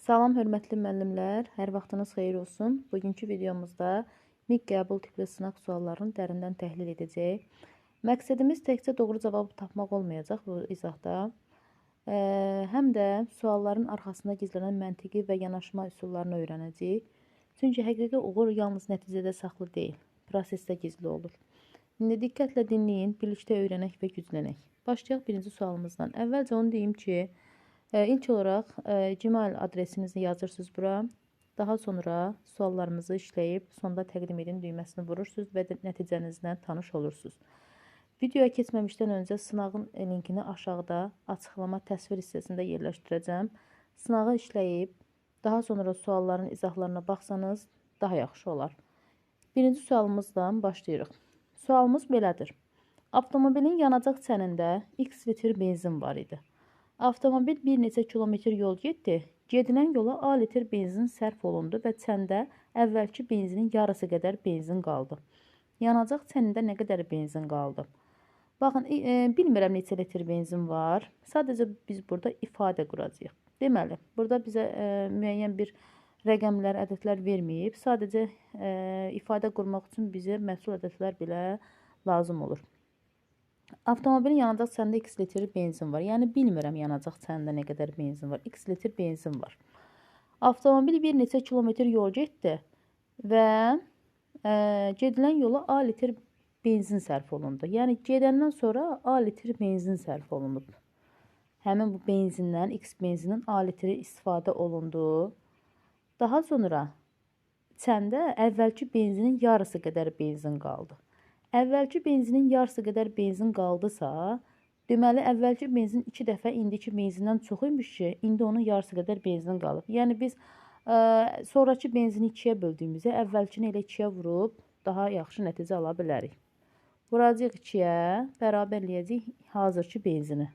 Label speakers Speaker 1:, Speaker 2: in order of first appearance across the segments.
Speaker 1: Salam hörmətli müəllimlər, hər vaxtınız xeyir olsun. Bugünkü videomuzda MİQ qəbul tipli sınaq suallarını dərindən təhlil edəcəyik. Məqsədimiz təkcə doğru cavabı tapmaq olmayacaq bu izahda. Həm də sualların arxasında gizlənən məntiqi və yanaşma üsullarını öyrənəcəyik. Çünki həqiqi uğur yalnız nəticədə saxlı deyil, prosesdə gizli olur. İndi diqqətlə dinləyin, birlikdə öyrənək və güclənək. Başlayaq birinci sualımızdan. Əvvəlcə onu deyim ki, İlk olaraq Gmail adresinizi yazırsınız bura. Daha sonra suallarımızı işləyib sonda təqdim edin düyməsini vurursunuz və nəticənizlə tanış olursunuz. Videoya keçməmişdən öncə sınağın linkini aşağıda açıqlama təsvir hissəsində yerləşdirəcəm. Sınağı işləyib daha sonra sualların izahlarına baxsanız daha yaxşı olar. Birinci sualımızdan başlayırıq. Sualımız belədir. Avtomobilin yanacaq çənində X litr benzin var idi. Avtomobil bir neçə kilometr yol getdi. Gedilən yola A litr benzin sərf olundu və çəndə əvvəlki benzinin yarısı qədər benzin qaldı. Yanacaq çənində nə qədər benzin qaldı? Baxın, bilmirəm neçə litr benzin var. Sadəcə biz burada ifadə quracağıq. Deməli, burada bizə müəyyən bir rəqəmlər, ədədlər verməyib. Sadəcə ifadə qurmaq üçün bizə məhsul ədədlər belə lazım olur. Avtomobilin yanacaq çənində X litr benzin var. Yəni, bilmirəm yanacaq çənində nə qədər benzin var. X litr benzin var. Avtomobil bir neçə kilometr yol getdi və gedilən yola A litr benzin sərf olundu. Yəni, gedəndən sonra A litr benzin sərf olunub. Həmin bu benzindən, X benzinin A litri istifadə olundu. Daha sonra çəndə əvvəlki benzinin yarısı qədər benzin qaldı. Əvvəlki benzinin yarısı qədər benzin qaldısa, deməli, əvvəlki benzin 2 dəfə indiki benzindən çox imiş ki, indi onun yarısı qədər benzin qalıb. Yəni, biz sonraki benzini 2-yə böldüyümüzdə əvvəlkini elə 2-yə vurub daha yaxşı nəticə ala bilərik. Vuracaq 2-yə, bərabərləyəcək hazırki benzini.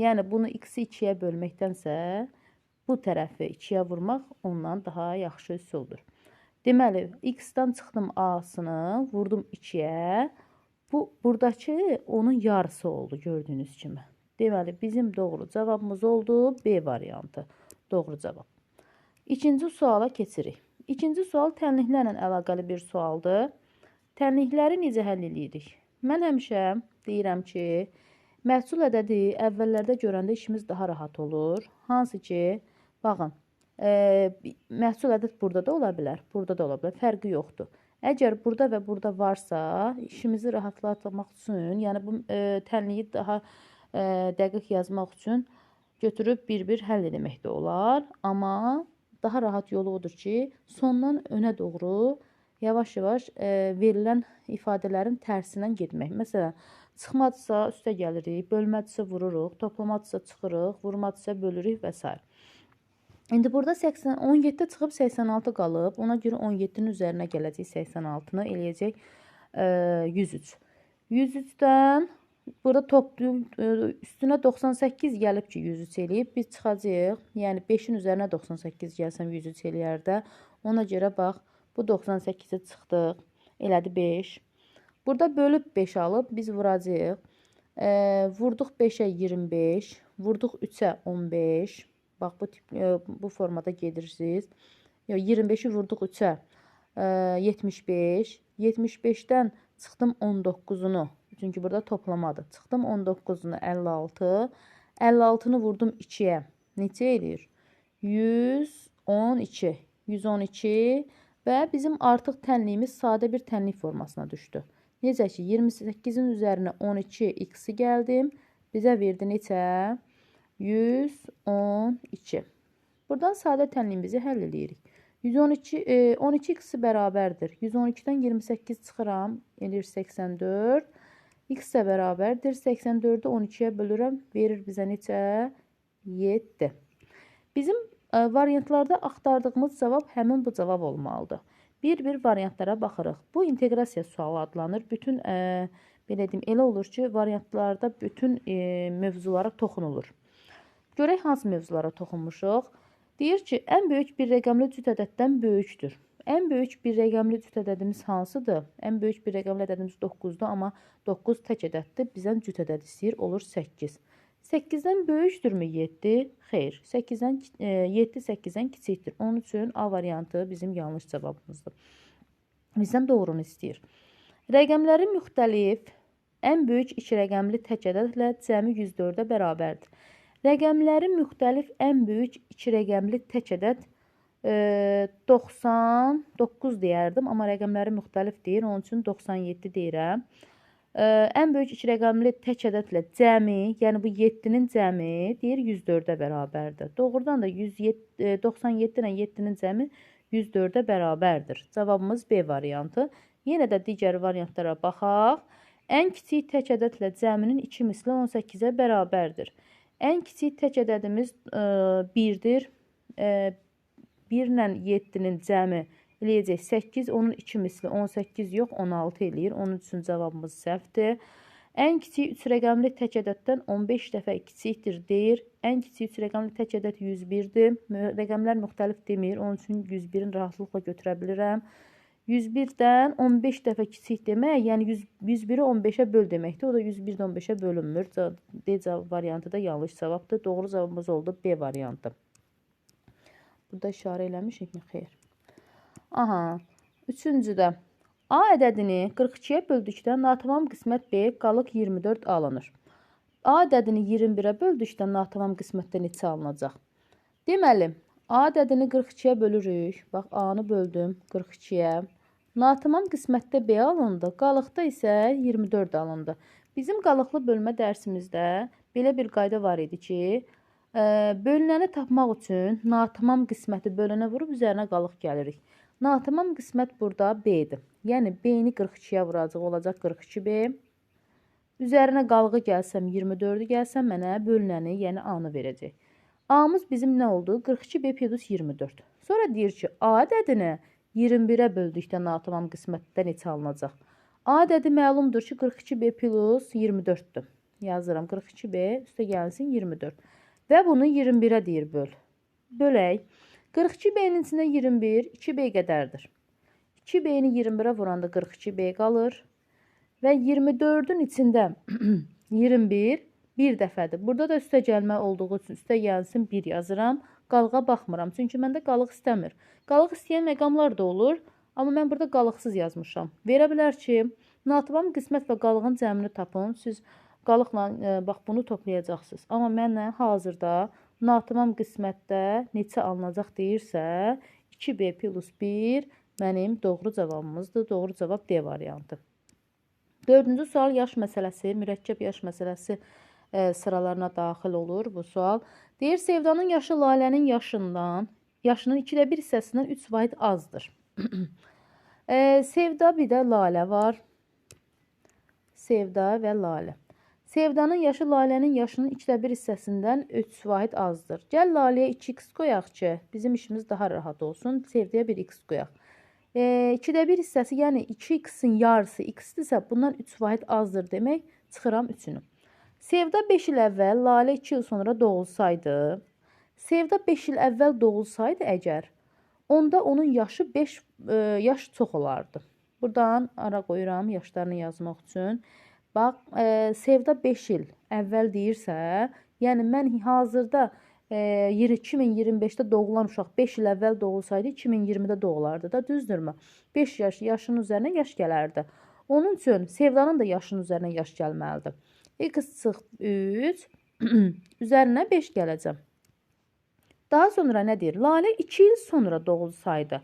Speaker 1: Yəni, bunu X-i 2-yə bölməkdənsə, bu tərəfi 2-yə vurmaq ondan daha yaxşı üsuldur. Deməli, X-dan çıxdım A-sını, vurdum 2-yə. Buradakı onun yarısı oldu, gördüyünüz kimi. Deməli, bizim doğru cavabımız oldu B variantı. Doğru cavab. İkinci suala keçirik. İkinci sual tənliklərlə əlaqəli bir sualdır. Tənlikləri necə həll edirik? Mən həmişə deyirəm ki, məhsul ədədi əvvəllərdə görəndə işimiz daha rahat olur. Hansı ki, baxın, məhsul ədəd burada da ola bilər, burada da ola bilər, fərqi yoxdur. Əgər burada və burada varsa, işimizi rahatlatmaq üçün, yəni bu tənliyi daha dəqiq yazmaq üçün götürüb bir-bir həll etmək də olar. Amma daha rahat yolu odur ki, sondan önə doğru yavaş-yavaş verilən ifadələrin tərsindən getmək. Məsələn, çıxmadırsa üstə gəlirik, bölmədirsə vururuq, toplamadırsa çıxırıq, vurmadırsa bölürük və s. İndi burada 17 çıxıb 86 qalıb. Ona görə 17-nin üzərinə gələcək 86-nı eləyəcək 103. 103-dən burada toplayıb üstünə 98 gəlib ki 103 eləyib. Biz çıxacaq. Yəni 5-in üzərinə 98 gəlsəm 103 eləyər də. Ona görə bax bu 98-i çıxdıq. Elədi 5. Burada bölüb 5 alıb biz vuracaq. Vurduq 5-ə 25. Vurduq 3-ə 15. Bax, bu formada gedirsiniz. 25-i vurduq 3-ə 75. 75-dən çıxdım 19-unu. Çünki burada toplamadır. Çıxdım 19-unu 56. 56-nı vurdum 2-yə. Neçə eləyir? 112. 112 və bizim artıq tənliyimiz sadə bir tənlik formasına düşdü. Necə ki, 28-in üzərinə 12 x-i gəldim. Bizə verdi neçə? 112. Buradan sadə tənliyimizi həll edirik. 12 x bərabərdir. 112-dən 28 çıxıram. Elir 84. X də bərabərdir. 84-ü 12-yə bölürəm. Verir bizə neçə? 7. Bizim variantlarda axtardığımız cavab həmin bu cavab olmalıdır. Bir-bir variantlara baxırıq. Bu inteqrasiya sualı adlanır. Bütün, belə deyim, elə olur ki, variantlarda bütün mövzulara toxunulur. Görək hansı mövzulara toxunmuşuq. Deyir ki, ən böyük bir rəqəmli cüt ədəddən böyükdür. Ən böyük bir rəqəmli cüt ədədimiz hansıdır? Ən böyük bir rəqəmli ədədimiz 9-dur, amma 9 tək ədəddir. Bizdən cüt ədəd istəyir, olur 8. 8-dən böyükdürmü 7? Xeyr. 8-dən 7 8-dən kiçikdir. Onun üçün A variantı bizim yanlış cavabımızdır. Bizdən doğrunu istəyir. Rəqəmlərin müxtəlif ən böyük 2 rəqəmli tək ədədlə cəmi 104-ə bərabərdir. Rəqəmlərin müxtəlif ən böyük 2 rəqəmli tək ədəd 99 deyərdim, amma rəqəmləri müxtəlif deyir, onun üçün 97 deyirəm. Ən böyük 2 rəqəmli tək ədədlə cəmi, yəni bu 7-nin cəmi deyir 104-ə bərabərdir. Doğrudan da 97 ilə 7-nin cəmi 104-ə bərabərdir. Cavabımız B variantı. Yenə də digər variantlara baxaq. Ən kiçik tək ədədlə cəminin 2 misli 18-ə bərabərdir. Ən kiçik tək ədədimiz 1-dir. 1 ilə 7-nin cəmi eləyəcək 8, onun 2 misli 18 yox, 16 eləyir. Onun üçün cavabımız səhvdir. Ən kiçik 3 rəqəmli tək ədəddən 15 dəfə kiçikdir deyir. Ən kiçik 3 rəqəmli tək ədəd 101-dir. Rəqəmlər müxtəlif demir, onun üçün 101-in rahatlıqla götürə bilirəm. 101-dən 15 dəfə kiçik demək, yəni 101-i 15-ə böl deməkdir. O da 101-də 15-ə bölünmür. D variantı da yanlış cavabdır. Doğru cavabımız oldu B variantı. Burada işarə eləmişik mi? Xeyr. Aha. Üçüncüdə. A ədədini 42-yə böldükdə natamam qismət B qalıq 24 alınır. A ədədini 21-ə böldükdə natamam qismətdə neçə alınacaq? Deməli, A ədədini 42-yə bölürük. Bax, A-nı böldüm 42-yə. Natamam qismətdə B alındı. Qalıqda isə 24 alındı. Bizim qalıqlı bölmə dərsimizdə belə bir qayda var idi ki, bölünəni tapmaq üçün natamam qisməti bölünə vurub üzərinə qalıq gəlirik. Natamam qismət burada B-dir. Yəni, B-ni 42-yə vuracaq, olacaq 42B. Üzərinə qalığı gəlsəm, 24-ü gəlsəm, mənə bölünəni, yəni A-nı verəcək. A-mız bizim nə oldu? 42B plus 24. Sonra deyir ki, A ədədini 21-ə böldükdə natamam qismətdə neçə alınacaq? A ədədi məlumdur ki, 42B plus 24-dür. Yazıram 42B, üstə gəlsin 24. Və bunu 21-ə deyir böl. Bölək. 42B-nin içində 21, 2B qədərdir. 2B-ni 21-ə vuranda 42B qalır. Və 24-ün içində 21 bir dəfədir. Burada da üstə gəlmə olduğu üçün üstə gəlsin 1 yazıram. Qalığa baxmıram. Çünki məndə qalıq istəmir. Qalıq istəyən məqamlar da olur. Amma mən burada qalıqsız yazmışam. Verə bilər ki, natamam qismət və qalığın cəmini tapın. Siz qalıqla bax bunu toplayacaqsınız. Amma mənə hazırda natamam qismətdə neçə alınacaq deyirsə 2B plus 1 mənim doğru cavabımızdır. Doğru cavab D variantı. 4-cü sual yaş məsələsi, mürəkkəb yaş məsələsi sıralarına daxil olur bu sual. Deyir, Sevdanın yaşı Lalənin yaşının 2də 1 hissəsindən 3 vahid azdır. Sevda bir də Lalə var. Sevda və Lalə. Sevdanın yaşı Lalənin yaşının 2də 1 hissəsindən 3 vahid azdır. Gəl Laləyə 2x qoyaq ki, bizim işimiz daha rahat olsun. Sevdaya 1x qoyaq. 2də 1 hissəsi, yəni 2x-in yarısı x-dirsə, bundan 3 vahid azdır demək, çıxıram 3-ünü. Sevda 5 il əvvəl, Lalə 2 il sonra doğulsaydı, Sevda 5 il əvvəl doğulsaydı əgər, onda onun yaşı 5 yaş çox olardı. Buradan ara qoyuram yaşlarını yazmaq üçün. Bax, Sevda 5 il əvvəl deyirsə, yəni mən hazırda 2025-də doğulan uşaq 5 il əvvəl doğulsaydı 2020-də doğulardı da, düzdürmü? 5 yaşının üzərinə yaş gələrdi. Onun üçün Sevdanın da yaşının üzərinə yaş gəlməlidir. X çıx 3, üzərinə 5 gələcəm. Daha sonra nə deyir? Lalə 2 il sonra doğulsaydı,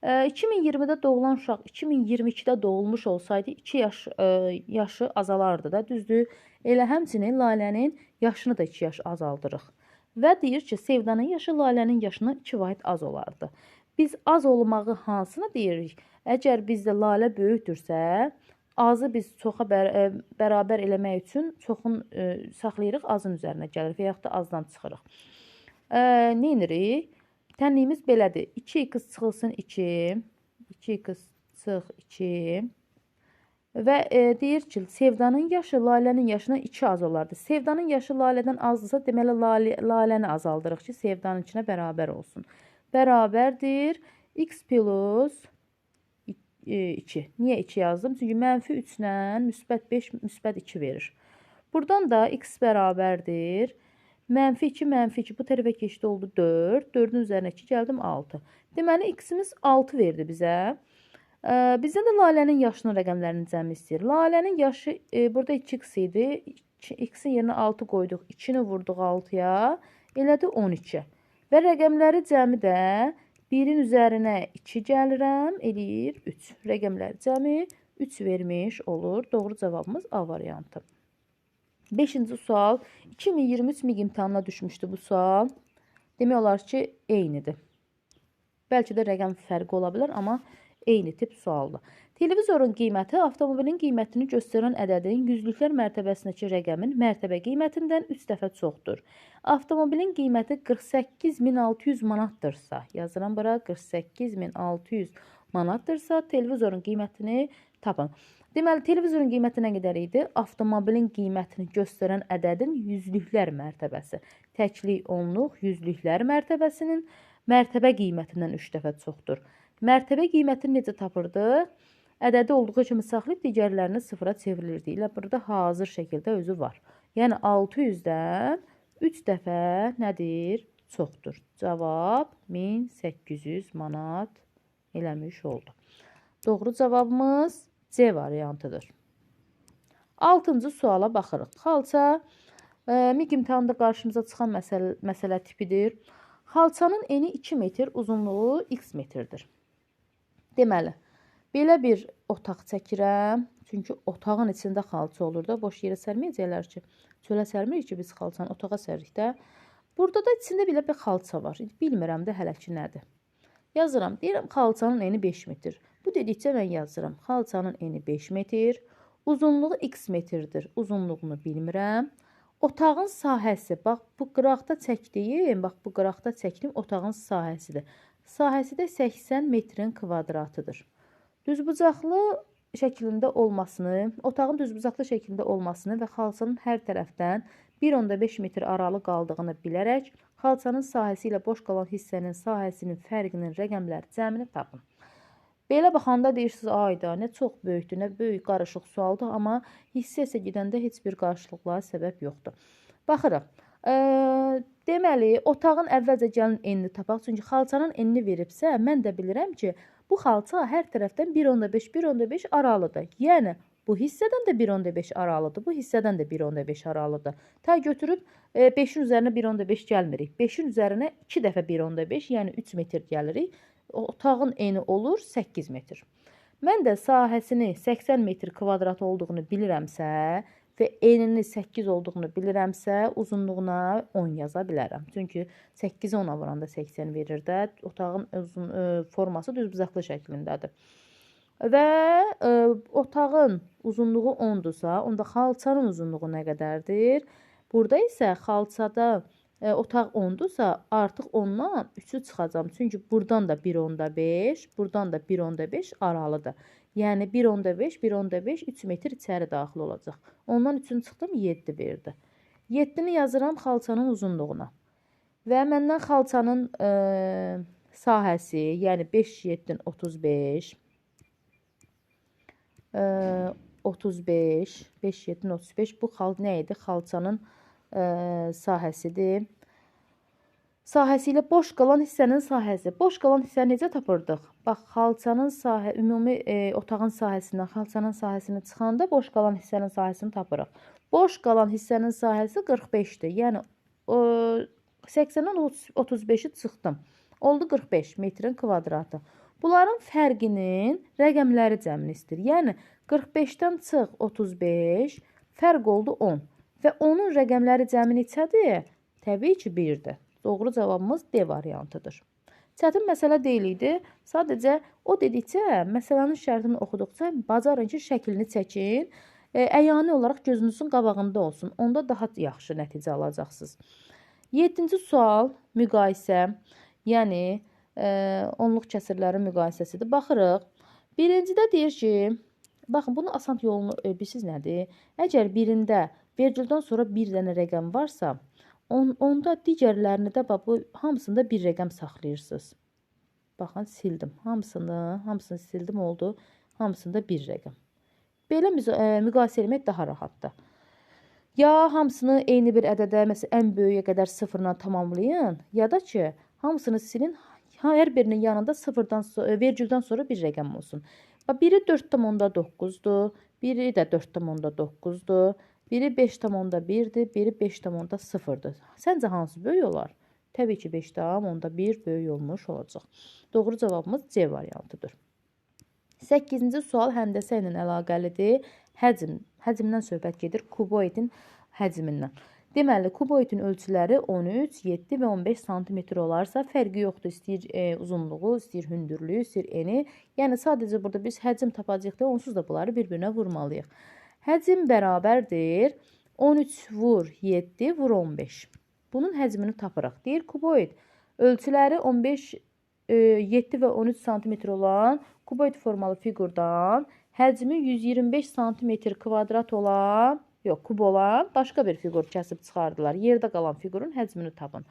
Speaker 1: 2020-də doğulan uşaq 2022-də doğulmuş olsaydı 2 yaşı azalardı da, düzdür? Elə həmçinin Lalənin yaşını da 2 yaş azaldırıq. Və deyir ki, Sevdanın yaşı Lalənin yaşından 2 vahid az olardı. Biz az olmağı hansını deyirik? Əgər bizdə Lalə böyükdürsə, azı biz çoxa bərabər eləmək üçün çoxun saxlayırıq, azın üzərinə gəlir və yaxud da azdan çıxırıq. Nə edirik? Tənliyimiz belədir. 2x çıxılsın 2, 2x çıx 2 və deyir ki, Sevdanın yaşı Lalənin yaşından 2 az olardı. Sevdanın yaşı Lalədən azdırsa, deməli Laləni azaldırıq ki, Sevdanın içinə bərabər olsun. Bərabərdir x plus 2. Niyə 2 yazdım? Çünki mənfi 3 ilə müsbət 5, müsbət 2 verir. Buradan da x bərabərdir. Mənfi 2, mənfi 2 bu tərəfə keçdi oldu 4. 4-ün üzərinə 2 gəldim 6. Deməli x-imiz 6 verdi bizə. Bizdən də Lalənin yaşının rəqəmlərini cəmi istəyir. Lalənin yaşı burada 2x idi. X-in yerinə 6 qoyduq. 2-ni vurduq 6-ya. Elədi 12. Və rəqəmləri cəmi də 1-in üzərinə 2 gəlirəm. Eləyir 3. Rəqəmləri cəmi 3 vermiş olur. Doğru cavabımız A variantı. 5-ci sual. 2023 MİQ imtahanına düşmüşdü bu sual. Demək olar ki, eynidir. Bəlkə də rəqəm fərqi ola bilər, amma eyni tip sualdır. Televizorun qiyməti avtomobilin qiymətini göstərən ədədin yüzlüklər mərtəbəsindəki rəqəmin mərtəbə qiymətindən 3 dəfə çoxdur. Avtomobilin qiyməti 48.600 manatdırsa, yazıram bura 48.600 manatdırsa, televizorun qiymətini tapın. Deməli, televizorun qiyməti nə qədər idi? Avtomobilin qiymətini göstərən ədədin yüzlüklər mərtəbəsi. Təklik, onluq, yüzlüklər mərtəbəsinin mərtəbə qiymətindən 3 dəfə çoxdur. Mərtəbə qiymətini necə tapırdıq? Ədədi olduğu kimi saxlayıb digərlərini sıfıra çevrilirdi. Elə burada hazır şəkildə özü var. Yəni 600-dən 3 dəfə nədir? Çoxdur. Cavab 1800 manat eləmiş oldu. Doğru cavabımız C variantıdır. 6-cı suala baxırıq. Xalça MİQ imtahanında qarşımıza çıxan məsələ tipidir. Xalçanın eni 2 metr, uzunluğu x metrdir. Deməli, belə bir otaq çəkirəm. Çünki otağın içində xalça olur da. Boş yerə sərməyəcəklər ki. Çölə sərmirik ki, biz xalçanı otağa səririk də. Burada da içində belə bir xalça var. Bilmirəm də hələ ki nədir. Yazıram. Deyirəm, xalçanın eni 5 metr. Bu dedikcə mən yazıram. Xalçanın eni 5 metr. Uzunluğu x metrdir. Uzunluğunu bilmirəm. Otağın sahəsi. Bax, bu qıraqda çəkdiyim, bu qıraqda çəkdiyim otağın sahəsidir. Sahəsi də 80 metrin kvadratıdır. Düzbucaqlı şəklində olmasını, otağın düzbucaqlı şəklində olmasını və xalçanın hər tərəfdən 1.5 metr aralı qaldığını bilərək, xalçanın sahəsi ilə boş qalan hissənin sahəsinin fərqinin rəqəmləri cəmini tapın. Belə baxanda deyirsiniz, ayda, nə çox böyükdür, nə böyük qarışıq sualdır, amma hissə gedəndə heç bir qarşılıqlara səbəb yoxdur. Baxırıq. Deməli, otağın əvvəlcə gəlin enini tapaq. Çünki xalçanın enini veribsə, mən də bilirəm ki, bu xalça hər tərəfdən 1.5 aralıdır. Yəni, bu hissədən də 1.5 aralıdır, bu hissədən də 1.5 aralıdır. Ta götürüb 5-in üzərinə 1.5 gəlmirik. 5-in üzərinə 2 dəfə 1.5, yəni 3 metr gəlirik. Otağın eni olur 8 metr. Mən də sahəsini 80 metr kvadrat olduğunu bilirəmsə və enini 8 olduğunu bilirəmsə, uzunluğuna 10 yaza bilərəm. Çünki 8-i 10-a vuranda 80 verir də, otağın forması düzbucaqlı şəklindədir. Və otağın uzunluğu 10-dursa, onda xalçanın uzunluğu nə qədərdir? Burada isə xalçada otaq 10-dursa, artıq ondan 3-ü çıxacam. Çünki buradan da 1.5, buradan da 1.5 aralıdır. Yəni 1.5, 1.5, 3 metr içəri daxil olacaq. Ondan 3-ünü çıxdım, 7 verdi. 7-ni yazıram xalçanın uzunluğuna. Və məndən xalçanın sahəsi, yəni 5, 7, 35, 35, 5, 7, 35, bu nə idi? Xalçanın sahəsidir. Sahəsi ilə boş qalan hissənin sahəsi. Boş qalan hissəni necə tapırdıq? Bax, xalçanın ümumi otağın sahəsindən xalçanın sahəsini çıxanda boş qalan hissənin sahəsini tapırıq. Boş qalan hissənin sahəsi 45-dir. Yəni, 80-dən 35-i çıxdım. Oldu 45 metrin kvadratı. Bunların fərqinin rəqəmləri cəmini istəyir. Yəni, 45-dən çıx 35, fərq oldu 10. Və onun rəqəmləri cəmi neçədir? Təbii ki, 1-dir. Doğru cavabımız D variantıdır. Çətin məsələ deyil idi. Sadəcə o dedikcə, məsələnin şərtini oxuduqca bacarın ki, şəklini çəkin. Əyani olaraq gözünüzün qabağında olsun. Onda daha yaxşı nəticə alacaqsınız. 7-ci sual müqayisə. Yəni, onluq kəsirlərin müqayisəsidir. Baxırıq. Birincidə deyir ki, baxın, bunun asan yolunu bilirsiniz nədir? Əgər birində vergüldən sonra bir dənə rəqəm varsa, onda digərlərini də bu hamısında bir rəqəm saxlayırsınız. Baxın, sildim. Hamısını sildim, oldu. Hamısında bir rəqəm. Belə müqayisə etmək daha rahatdır. Ya hamısını eyni bir ədədə, məsələn, ən böyüyə qədər sıfırla tamamlayın, ya da ki, hamısını silin, hər birinin yanında sıfırdan vergüldən sonra bir rəqəm olsun. Biri 4,9-dur, biri də 4,9-dur, biri 5,1-dir, biri 5,0-dur. Səncə hansı böyük olar? Təbii ki, 5,1 böyük olmuş olacaq. Doğru cavabımız C variantıdır. 8-ci sual həndəsə ilə əlaqəlidir. Həcmdən söhbət gedir, kuboidin həcmindən. Deməli, kuboidin ölçüləri 13, 7 və 15 sm olarsa, fərqi yoxdur. İstəyir uzunluğu, istəyir hündürlüyü, istəyir eni. Yəni, sadəcə burada biz həcm tapacağıq da, onsuz da bunları bir-birinə vurmalıyıq. Həcm bərabərdir 13 vur 7 vur 15. Bunun həcmini tapırıq. Deyir, kuboid ölçüləri 15, 7 və 13 sm olan kuboid formalı fiqurdan həcmi 125 sm kvadrat olan, yox, kub olan başqa bir fiqur kəsib çıxardılar. Yerdə qalan fiqurun həcmini tapın.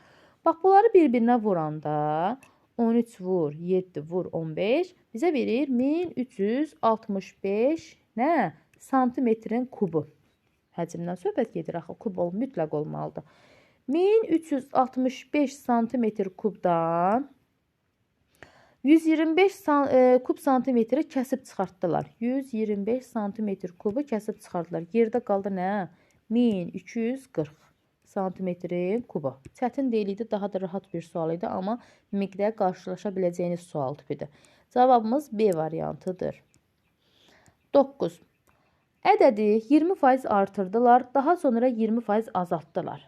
Speaker 1: Bax, bunları bir-birinə vuranda 13 vur 7 vur 15 bizə verir 1365 nə? Santimetrin kubu. Həcmdən söhbət gedir, axı kub mütləq olmalıdır. 1365 santimetr kubdan 125 kub santimetri kəsib çıxartdılar. 125 santimetr kubu kəsib çıxartdılar. Yerdə qaldı nə? 1240 santimetrin kubu. Çətin deyil idi, daha da rahat bir sual idi, amma miqdə qarşılaşa biləcəyiniz sual tipidir. Cavabımız B variantıdır. 9. Ədədi 20% artırdılar, daha sonra 20% azaltdılar.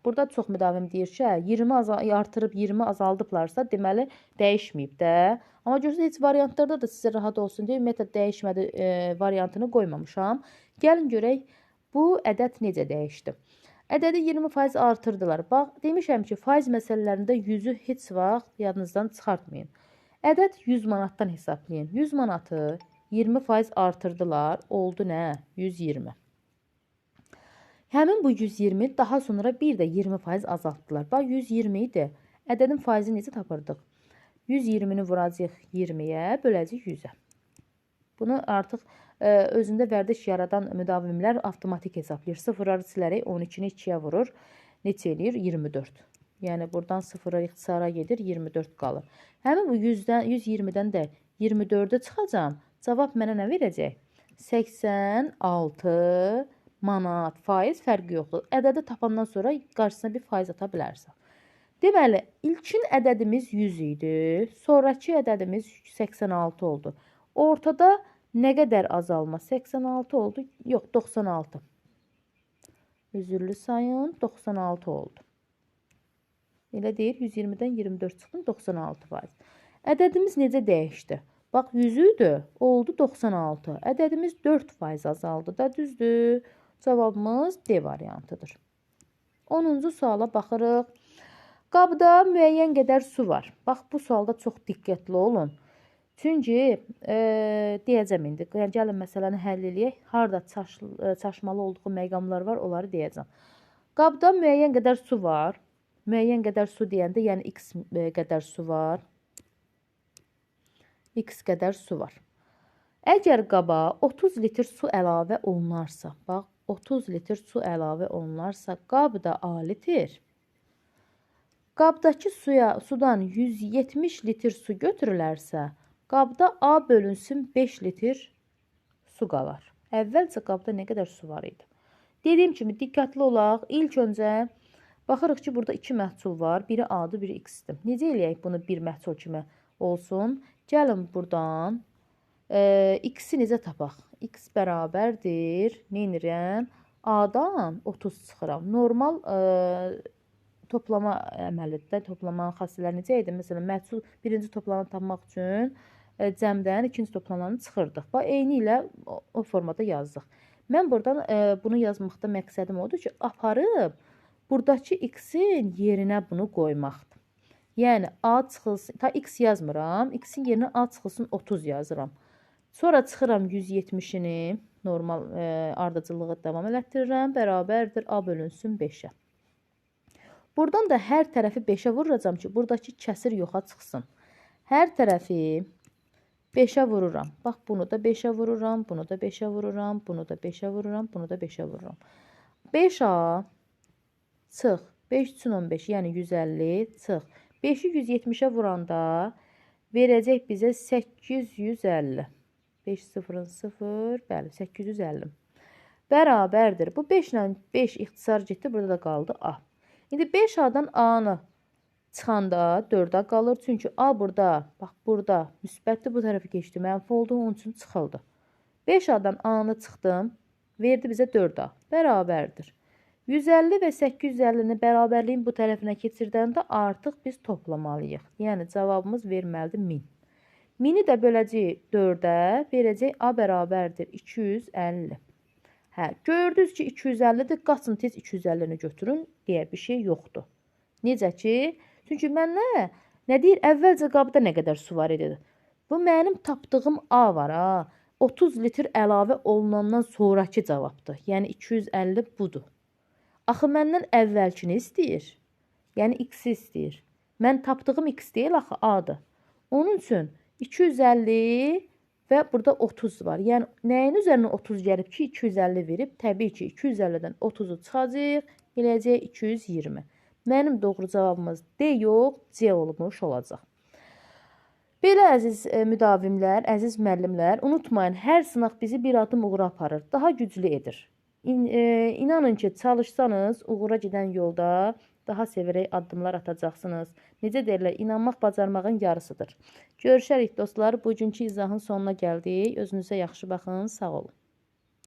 Speaker 1: Burada çox müdavim deyir ki, 20 artırıb 20 azaldıblarsa, deməli dəyişməyib də. Amma görürsünüz, heç variantlarda da sizə rahat olsun deyə ümumiyyətlə dəyişmədi variantını qoymamışam. Gəlin görək, bu ədəd necə dəyişdi. Ədədi 20% artırdılar. Bax, demişəm ki, faiz məsələlərində 100-ü heç vaxt yadınızdan çıxartmayın. Ədəd 100 manatdan hesablayın. 100 manatı 20% artırdılar. Oldu nə? 120. Həmin bu 120 daha sonra bir də 20% azaltdılar. Bax, 120 idi. Ədədin faizi necə tapırdıq? 120-ni vuracaq 20-yə, böləcək 100-ə. Bunu artıq özündə vərdiş yaradan müdavimlər avtomatik hesablayır. Sıfırları silərək 12-ni 2-yə vurur. Neçə eləyir? 24. Yəni, buradan sıfıra ixtisara gedir, 24 qalır. Həmin bu 120-dən də 24-ə çıxacam. Cavab mənə nə verəcək? 86 manat. Faiz fərqi yoxdur. Ədədi tapandan sonra qarşısına bir faiz ata bilərsən. Deməli, ilkin ədədimiz 100 idi. Sonraki ədədimiz 86 oldu. Ortada nə qədər azalma? 86 oldu. Yox, 96. Üzürlü sayın 96 oldu. Elə deyir, 120-dən 24 çıxdın, 96 faiz. Ədədimiz necə dəyişdi? Bax, 100 idi, oldu 96. Ədədimiz 4% azaldı da, düzdür. Cavabımız D variantıdır. 10-cu suala baxırıq. Qabda müəyyən qədər su var. Bax, bu sualda çox diqqətli olun. Çünki deyəcəm indi, gəlin məsələni həll eləyək. Harada çaşmalı olduğu məqamlar var, onları deyəcəm. Qabda müəyyən qədər su var. Müəyyən qədər su deyəndə, yəni x qədər su var. X qədər su var. Əgər qaba 30 litr su əlavə olunarsa, bax, 30 litr su əlavə olunarsa, qabda A litr, qabdakı sudan 170 litr su götürülərsə, qabda A bölünsün 5 litr su qalar. Əvvəlcə qabda nə qədər su var idi? Dediyim kimi, diqqətli olaq. İlk öncə baxırıq ki, burada 2 məhsul var. Biri A-dır, biri X-dir. Necə eləyək bunu bir məhsul kimi olsun? Gəlin buradan X-i necə tapaq? X bərabərdir. Neynirəm? A-dan 30 çıxıram. Normal toplama əməlidir. Toplamanın xassələri necə idi? Məsələn, məhsul birinci toplamanı tapmaq üçün cəmdən ikinci toplamanı çıxırdıq. Bax, eyni ilə o formada yazdıq. Mən buradan bunu yazmaqda məqsədim odur ki, aparıb buradakı X-in yerinə bunu qoymaqdır. Yəni, A çıxılsın, ta X yazmıram, X-in yerinə A çıxılsın 30 yazıram. Sonra çıxıram 170-ini, normal ardıcılığı davam elətdirirəm, bərabərdir A bölünsün 5-ə. Buradan da hər tərəfi 5-ə vuracam ki, buradakı kəsir yoxa çıxsın. Hər tərəfi 5-ə vururam. Bax, bunu da 5-ə vururam, bunu da 5-ə vururam, bunu da 5-ə vururam, bunu da 5-ə vururam. 5A çıx. 5 üçün 15, yəni 150 çıx. 5-i 170-ə vuranda verəcək bizə 850. 5 0 0, bəli, 850. Bərabərdir. Bu 5 ilə 5 ixtisar getdi, burada da qaldı A. İndi 5A-dan A-nı çıxanda 4A qalır. Çünki A burada, bax burada müsbətdir, bu tərəfə keçdi, mənfi oldu, onun üçün çıxıldı. 5A-dan A-nı çıxdım, verdi bizə 4A. Bərabərdir. 150 və 850-ni bərabərliyin bu tərəfinə keçirdəndə artıq biz toplamalıyıq. Yəni, cavabımız verməlidir 1000. 1000-i də böləcəyik 4-ə, verəcək A bərabərdir 250. Hə, gördünüz ki, 250-dir, qaçın tez 250-ni götürün, deyə bir şey yoxdur. Necə ki, çünki məndə nə deyir, əvvəlcə qabda nə qədər su var idi. Bu mənim tapdığım A var, ha. 30 litr əlavə olunandan sonraki cavabdır. Yəni, 250 budur. Axı, məndən əvvəlkini istəyir. Yəni, X-i istəyir. Mən tapdığım X deyil, axı, A-dır. Onun üçün 250 və burada 30 var. Yəni, nəyin üzərinə 30 gəlib ki, 250 verib? Təbii ki, 250-dən 30-u çıxacaq, eləyəcək 220. Mənim doğru cavabımız D yox, C olmuş olacaq. Belə əziz müdavimlər, əziz müəllimlər, unutmayın, hər sınaq bizi bir adım uğura aparır, daha güclü edir. İnanın ki, çalışsanız, uğura gedən yolda daha severək addımlar atacaqsınız. Necə deyirlər, inanmaq bacarmağın yarısıdır. Görüşərik dostlar, bugünkü izahın sonuna gəldik. Özünüzə yaxşı baxın, sağ olun.